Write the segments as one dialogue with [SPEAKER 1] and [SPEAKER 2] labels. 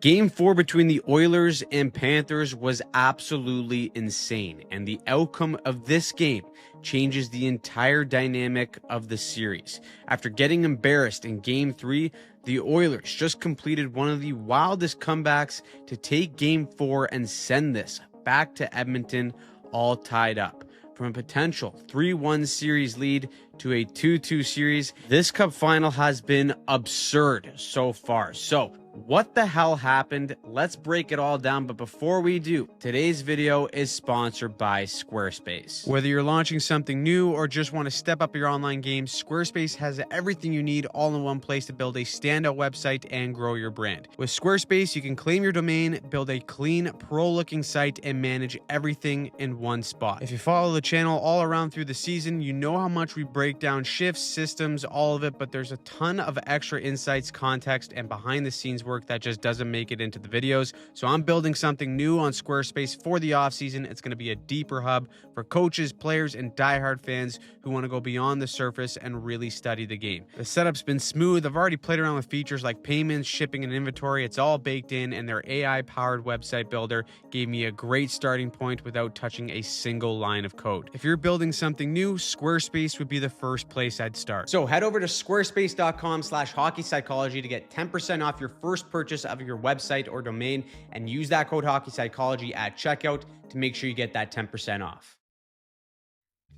[SPEAKER 1] Game 4 between the Oilers and Panthers was absolutely insane, and the outcome of this game changes the entire dynamic of the series. After getting embarrassed in Game 3, the Oilers just completed one of the wildest comebacks to take Game 4 and send this back to Edmonton all tied up. From a potential 3-1 series lead to a 2-2 series, this Cup final has been absurd so far. So, what the hell happened? Let's break it all down, but before we do, today's video is sponsored by Squarespace. Whether you're launching something new or just want to step up your online game, Squarespace has everything you need all in one place to build a standout website and grow your brand. With Squarespace, you can claim your domain, build a clean, pro-looking site, and manage everything in one spot. If you follow the channel all around through the season, you know how much we break down shifts, systems, all of it, but there's a ton of extra insights, context, and behind the scenes work that just doesn't make it into the videos. So I'm building something new on Squarespace for the offseason. It's going to be a deeper hub for coaches, players, and diehard fans who want to go beyond the surface and really study the game. The setup's been smooth. I've already played around with features like payments, shipping, and inventory. It's all baked in, and their AI-powered website builder gave me a great starting point without touching a single line of code. If you're building something new, Squarespace would be the first place I'd start. So head over to squarespace.com/hockeypsychology to get 10% off your first purchase of your website or domain, and use that code hockeypsychology at checkout to make sure you get that 10% off.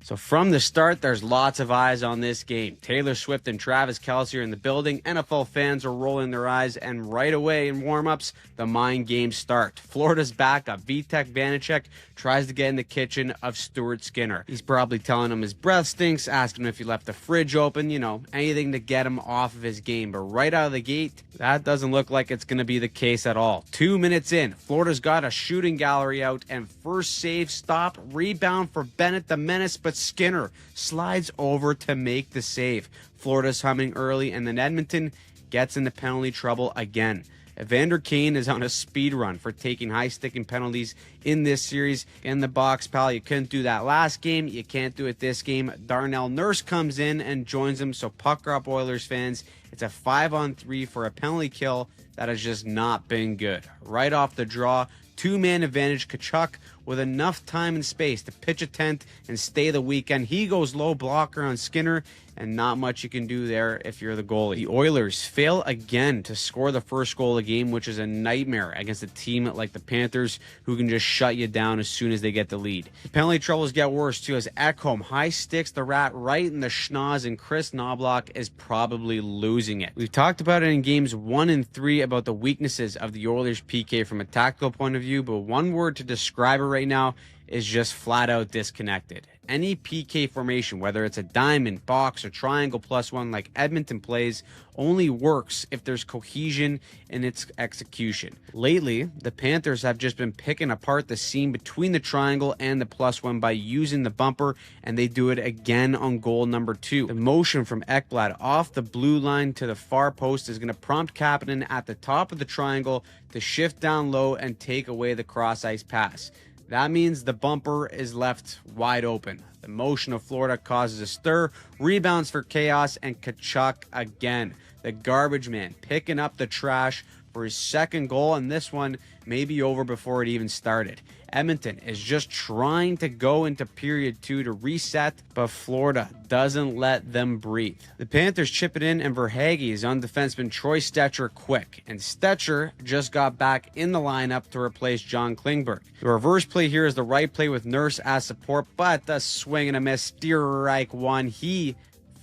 [SPEAKER 1] So from the start, there's lots of eyes on this game. Taylor Swift and Travis Kelce are in the building. NFL fans are rolling their eyes, and right away in warm-ups, the mind games start. Florida's backup, Vitek Vanacek, tries to get in the kitchen of Stuart Skinner. He's probably telling him his breath stinks, asking him if he left the fridge open, anything to get him off of his game. But right out of the gate, that doesn't look like it's going to be the case at all. 2 minutes in, Florida's got a shooting gallery out, and first save, stop, rebound for Bennett the Menace, but Skinner slides over to make the save. Florida's humming early, and then Edmonton gets into penalty trouble again. Evander Kane is on a speed run for taking high-sticking penalties in this series. In the box, pal, you couldn't do that last game. You can't do it this game. Darnell Nurse comes in and joins him, so pucker up, Oilers fans. It's a 5-on-3 for a penalty kill that has just not been good. Right off the draw, two-man advantage. Tkachuk with enough time and space to pitch a tent and stay the weekend. He goes low blocker on Skinner, and not much you can do there if you're the goalie. The Oilers fail again to score the first goal of the game, which is a nightmare against a team like the Panthers, who can just shut you down as soon as they get the lead. The penalty troubles get worse too, as Ekholm high sticks the rat right in the schnoz, and Chris Knobloch is probably losing it. We've talked about it in games 1 and 3 about the weaknesses of the Oilers PK from a tactical point of view, but one word to describe it right now is just flat out disconnected. Any PK formation, whether it's a diamond, box, or triangle +1 like Edmonton plays, only works if there's cohesion in its execution. Lately, the Panthers have just been picking apart the seam between the triangle and the +1 by using the bumper, and they do it again on goal number 2. The motion from Ekblad off the blue line to the far post is going to prompt Kapanen at the top of the triangle to shift down low and take away the cross-ice pass. That means the bumper is left wide open. The motion of Florida causes a stir, rebounds for chaos, and Tkachuk again. The garbage man picking up the trash for his second goal, and this one may be over before it even started. Edmonton is just trying to go into period 2 to reset, but Florida doesn't let them breathe. The Panthers chip it in, and Verhaeghe is on defenseman Troy Stecher quick, and Stecher just got back in the lineup to replace John Klingberg. The reverse play here is the right play with Nurse as support, but the swing and a miss, strike one. He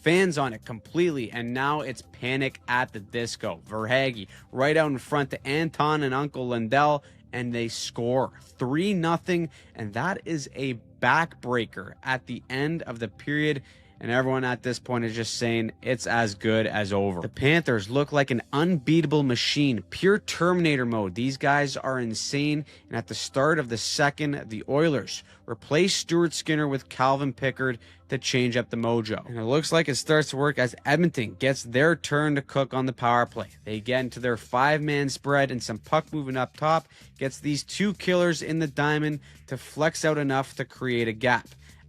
[SPEAKER 1] fans on it completely, and now it's panic at the disco. Verhaeghe right out in front to Anton and Uncle Lindell, and they score 3-0, and that is a backbreaker at the end of the period, and everyone at this point is just saying it's as good as over. The Panthers look like an unbeatable machine, pure Terminator mode. These guys are insane, and at the start of the second, the Oilers replace Stuart Skinner with Calvin Pickard to change up the mojo. And it looks like it starts to work as Edmonton gets their turn to cook on the power play. They get into their 5-man spread, and some puck moving up top gets these two killers in the diamond to flex out enough to create a gap.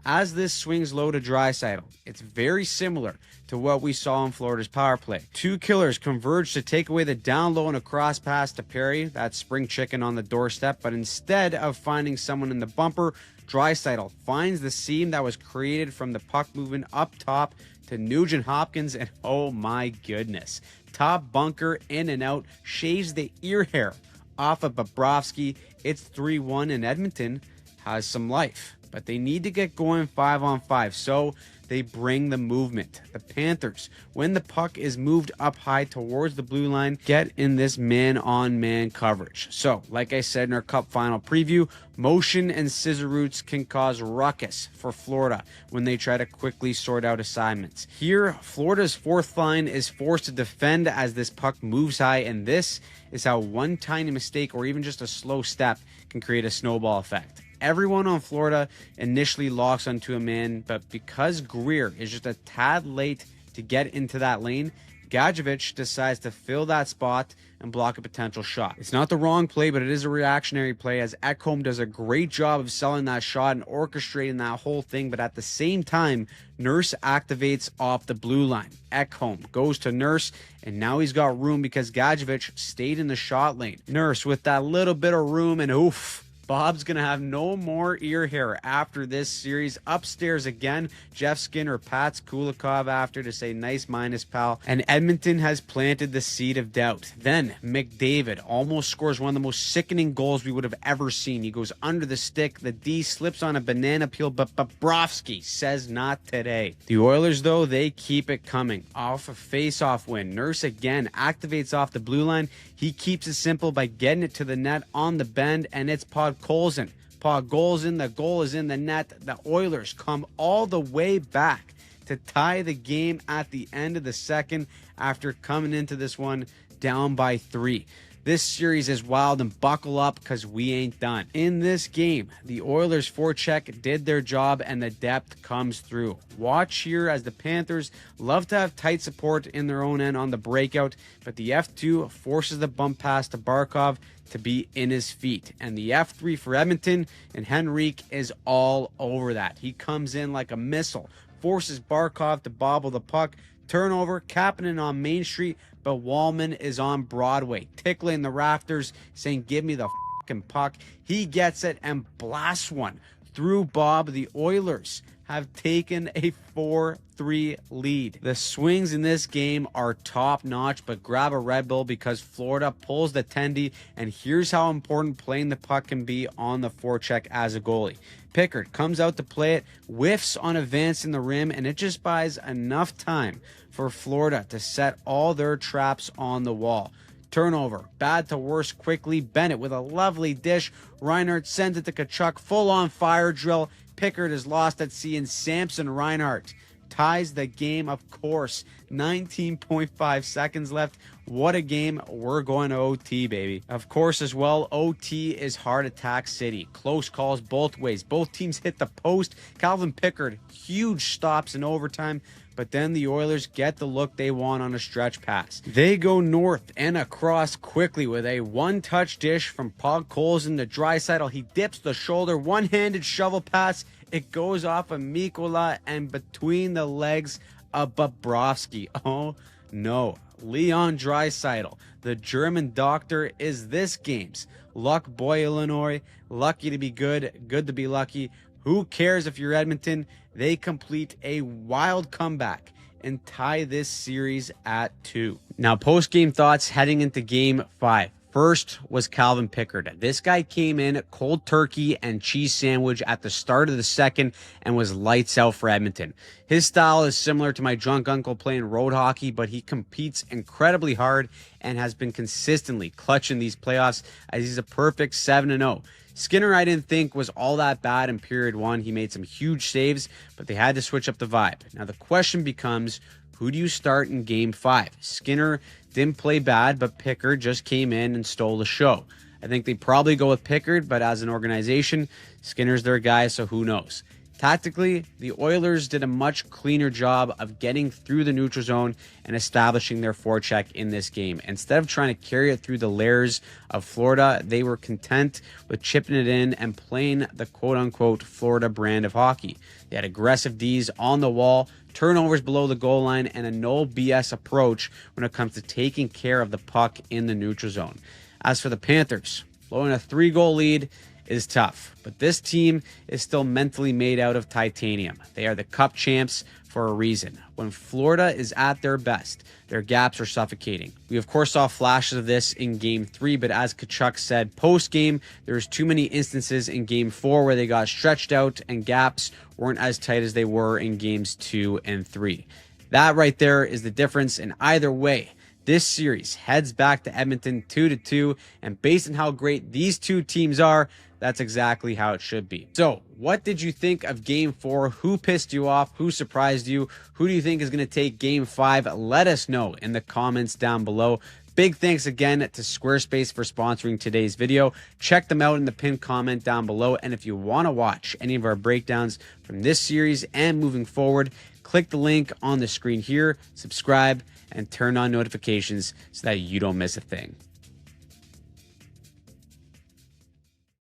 [SPEAKER 1] As this swings low to Draisaitl, it's very similar to what we saw in Florida's power play. Two killers converge to take away the down low and a cross pass to Perry, that spring chicken on the doorstep, but instead of finding someone in the bumper, Draisaitl finds the seam that was created from the puck movement up top to Nugent Hopkins, and oh my goodness, top bunker in and out, shaves the ear hair off of Bobrovsky. It's 3-1, and Edmonton has some life, but they need to get going 5-on-5, so they bring the movement. The Panthers, when the puck is moved up high towards the blue line, get in this man-on-man coverage. So, like I said in our Cup Final preview, motion and scissor routes can cause ruckus for Florida when they try to quickly sort out assignments. Here, Florida's fourth line is forced to defend as this puck moves high, and this is how one tiny mistake or even just a slow step can create a snowball effect. Everyone on Florida initially locks onto a man, but because Greer is just a tad late to get into that lane, Gadjevich decides to fill that spot and block a potential shot. It's not the wrong play, but it is a reactionary play as Ekholm does a great job of selling that shot and orchestrating that whole thing, but at the same time, Nurse activates off the blue line. Ekholm goes to Nurse, and now he's got room because Gadjevich stayed in the shot lane. Nurse with that little bit of room, and oof, Bob's going to have no more ear hair after this series. Upstairs again, Jeff Skinner pats Kulikov after to say nice minus, pal. And Edmonton has planted the seed of doubt. Then McDavid almost scores one of the most sickening goals we would have ever seen. He goes under the stick. The D slips on a banana peel, but Bobrovsky says not today. The Oilers, though, they keep it coming. Off a face-off win. Nurse again activates off the blue line. He keeps it simple by getting it to the net on the bend, and it's Podkolzin. Podkolzin, the goal is in the net. The Oilers come all the way back to tie the game at the end of the second after coming into this one down by 3. This series is wild, and buckle up because we ain't done. In this game, the Oilers forecheck did their job and the depth comes through. Watch here as the Panthers love to have tight support in their own end on the breakout, but the F2 forces the bump pass to Barkov to be in his feet. And the F3 for Edmonton, and Henrique is all over that. He comes in like a missile, forces Barkov to bobble the puck. Turnover, Kapanen on Main Street, but Wallman is on Broadway, tickling the rafters, saying, give me the fucking puck. He gets it and blasts one through Bob. The Oilers have taken a 4-3 lead. The swings in this game are top-notch, but grab a Red Bull because Florida pulls the tendy, and here's how important playing the puck can be on the forecheck as a goalie. Pickard comes out to play it, whiffs on advancing the rim, and it just buys enough time for Florida to set all their traps on the wall. Turnover, bad to worse quickly. Bennett with a lovely dish. Reinhart sends it to Tkachuk, full-on fire drill. Pickard is lost at sea, and Samson Reinhart ties the game, of course. 19.5 seconds left. What a game. We're going to OT, baby. Of course, as well, OT is heart attack city. Close calls both ways. Both teams hit the post. Calvin Pickard, huge stops in overtime. But then the Oilers get the look they want on a stretch pass. They go north and across quickly with a one-touch dish from Podkolzin to Draisaitl. He dips the shoulder, one-handed shovel pass. It goes off of Mikkola and between the legs of Bobrovsky. Oh, no. Leon Draisaitl, the German doctor, is this game's luck boy, Illinois. Lucky to be good, good to be lucky. Who cares if you're Edmonton? They complete a wild comeback and tie this series at 2. Now, post-game thoughts heading into Game 5. First was Calvin Pickard. This guy came in cold turkey and cheese sandwich at the start of the second and was lights out for Edmonton. His style is similar to my drunk uncle playing road hockey, but he competes incredibly hard and has been consistently clutching these playoffs as he's a perfect 7-0. Skinner, I didn't think was all that bad in period 1. He made some huge saves, but they had to switch up the vibe. Now the question becomes, who do you start in Game 5? Skinner didn't play bad, but Pickard just came in and stole the show. I think they probably go with Pickard, but as an organization, Skinner's their guy, so who knows? Tactically, the Oilers did a much cleaner job of getting through the neutral zone and establishing their forecheck in this game. Instead of trying to carry it through the layers of Florida, they were content with chipping it in and playing the quote-unquote Florida brand of hockey. They had aggressive Ds on the wall, turnovers below the goal line, and a no BS approach when it comes to taking care of the puck in the neutral zone. As for the Panthers, blowing a 3-goal lead is tough, but this team is still mentally made out of titanium. They are the Cup champs for a reason. When Florida is at their best, their gaps are suffocating. We of course saw flashes of this in Game 3, but as Tkachuk said post-game, there's too many instances in Game 4 where they got stretched out and gaps weren't as tight as they were in Games 2 and 3. That right there is the difference, and either way, this series heads back to Edmonton 2-2, and based on how great these two teams are, that's exactly how it should be. So, what did you think of Game 4? Who pissed you off? Who surprised you? Who do you think is going to take Game 5? Let us know in the comments down below. Big thanks again to Squarespace for sponsoring today's video. Check them out in the pinned comment down below. And if you want to watch any of our breakdowns from this series and moving forward, click the link on the screen here, subscribe, and turn on notifications so that you don't miss a thing.